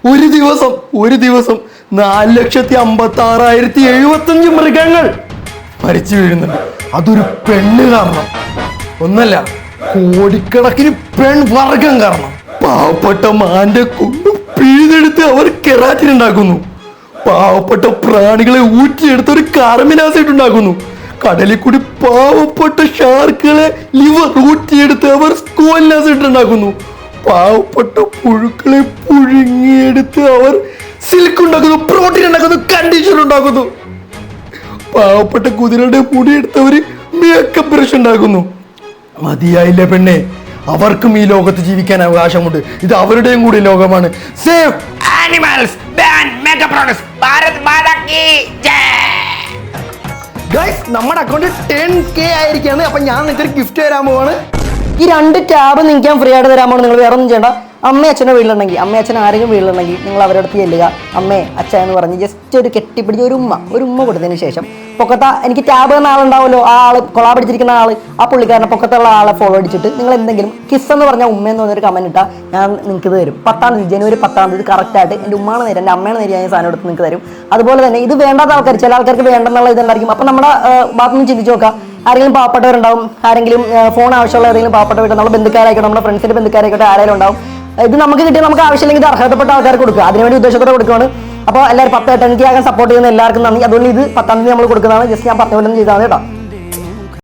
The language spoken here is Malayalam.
ഒരു ദിവസം 4,56,075 മൃഗങ്ങൾ മരിച്ചു വീഴുന്നുണ്ട്. അതൊരു പെണ്ണ് കാരണം ഒന്നല്ല, കോടിക്കണക്കിന് പെൺവർഗം കാരണം. പാവപ്പെട്ട മാന്റെ കൊണ്ടു പിഴുതെടുത്ത് അവർ കെറാറ്റിൻ ഉണ്ടാക്കുന്നു. പാവപ്പെട്ട പ്രാണികളെ ഊറ്റിയെടുത്ത് ഒരു കാർമിനാസൈഡ് ഉണ്ടാക്കുന്നു. കടലിൽ കൂടി പാവപ്പെട്ട ഷാർക്കുകളെ ലിവർ ഊറ്റിയെടുത്ത് അവർ സ്കോലിനാസൈഡ് ഉണ്ടാക്കുന്നു. പാവപ്പെട്ട പുഴുക്കളെ പുഴുങ്ങിയെടുത്ത് അവർ സിൽക്ക് ഉണ്ടാക്കുന്നു, പ്രോട്ടീൻ ഉണ്ടാക്കുന്നു, കണ്ടീഷണർ ഉണ്ടാക്കുന്നു. പാവപ്പെട്ട കുതിരയുടെ മുടിയെടുത്തവർ മേക്കപ്പ് ബ്രഷ് ഉണ്ടാക്കുന്നു. മതിയായില്ല പെണ്ണെ, അവർക്കും ഈ ലോകത്ത് ജീവിക്കാൻ അവകാശമുണ്ട്. ഇത് അവരുടെയും കൂടി ലോകമാണ്. Save animals, ban makeup products, Bharat Mata കീ ജയ്. ഗയ്സ്, നമ്മുടെ അക്കൗണ്ടിൽ 10K ആയിരിക്കാണ്. അപ്പൊ ഞാൻ നിങ്ങൾക്ക് ഗിഫ്റ്റ് തരാൻ പോവാണ്. ഈ 2 ടാബ് നിങ്ങൾക്ക് ഞാൻ ഫ്രീ ആയിട്ട് തരാൻ പോകണം. നിങ്ങൾ വേറെ ഒന്നും ചെയ്യണ്ട. അമ്മയും അച്ഛൻ്റെ വീട്ടിലുണ്ടെങ്കിൽ, അമ്മയും അച്ഛൻ ആരെങ്കിലും വീട്ടിലുണ്ടെങ്കിൽ നിങ്ങൾ അവരുടെ അടുത്ത് ചെല്ലുക. അമ്മേ അച്ഛ എന്ന് പറഞ്ഞ് ജസ്റ്റ് ഒരു കെട്ടിപ്പിടിച്ച് ഒരു ഉമ്മ കൊടുത്തതിന് ശേഷം പൊക്കത്ത എനിക്ക് ടാബ് എന്ന ആളുണ്ടാവുമല്ലോ, ആ ആൾ കൊളാ പിടിച്ചിരിക്കുന്ന ആൾ, ആ പുള്ളിക്കാരനെ പൊക്കത്തുള്ള ആളെ ഫോളോ അടിച്ചിട്ട് നിങ്ങൾ എന്തെങ്കിലും കിസ് എന്ന് പറഞ്ഞാൽ ഉമ്മയെന്ന് പറഞ്ഞൊരു കമന്റ് ഇട്ടാൽ ഞാൻ നിങ്ങൾക്ക് തരും. 10-ാം തീയതി ജനുവരി 10-ാം തീയതി കറക്റ്റായിട്ട് എൻ്റെ ഉമ്മാണ് നേരം, എൻ്റെ അമ്മയാണ് നേരം, ഞാൻ സാധനം എടുത്ത് നിങ്ങൾക്ക് തരും. അതുപോലെ തന്നെ ഇത് വേണ്ടാത്ത ആൾക്കാർ, ചില ആൾക്കാർക്ക് വേണ്ടെന്നുള്ള ഇതുണ്ടായിരിക്കും. അപ്പം നമ്മുടെ ഭാഗത്ത് നിന്ന് ചിന്തിച്ച് നോക്കാം. ആരെങ്കിലും പാവപ്പെട്ടവരുണ്ടാവും, ആരെങ്കിലും ഫോൺ ആവശ്യമുള്ള ഏതെങ്കിലും പാവപ്പെട്ടവർ, നമ്മുടെ ബന്ധുക്കാരായിക്കോട്ടെ, നമ്മുടെ ഫ്രണ്ട്സിൻ്റെ ബന്ധുക്കാരായിക്കോട്ടെ, ആരെങ്കിലും ഉണ്ടാവും. ഇത് നമുക്ക് കിട്ടിയാൽ നമുക്ക് ആവശ്യമില്ലെങ്കിൽ ഇത് അർഹതപ്പെട്ട ആൾക്കാർക്ക് കൊടുക്കുക. അതിനുവേണ്ടി ഉദ്ദേശത്തോടെ കൊടുക്കുകയാണ്. അപ്പോൾ എല്ലാവരും 10 10K ആകാൻ സപ്പോർട്ട് ചെയ്യുന്ന എല്ലാവർക്കും നന്ദി. അതുകൊണ്ട് ഇത് 10-ാം തീയതി നമ്മൾ കൊടുക്കുന്നതാണ്. ജസ്റ്റ് ഞാൻ പറഞ്ഞ പോലെ ചെയ്താൽ മതി കേട്ടോ.